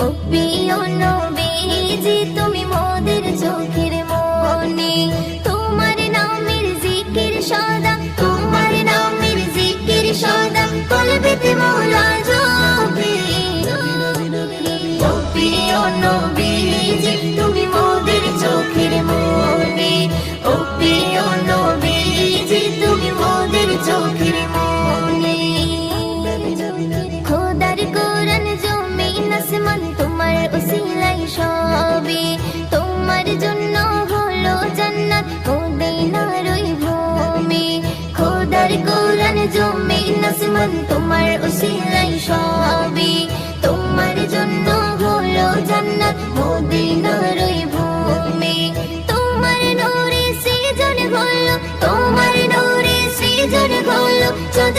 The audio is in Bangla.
ও প্রিয় নবীজি তুমি মোদের চোখের মনি, তোমার নামের জিকির সদা, তোমার নামের জিকির সদা কলবেতে মওলা জপে। ও প্রিয় নবীজি তুমি মোদের চোখের মনি, ও প্রিয় নবীজি তুমি মোদের চোখের মনি। খোদার কোরআন জমিন আসমান তোমার উসিলাই সবে, তোমার জন্য হলো জান্নাত মদিনার ওই ভূমি। খোদার কোরআন জমিন আসমান তোমার উসিলাই সবে, তোমার জন্য হলো জান্নাত মদিনার ওই ভূমি। তোমার নূরে সৃজন হলো, তোমার নূরে সৃজন হলো চাঁদ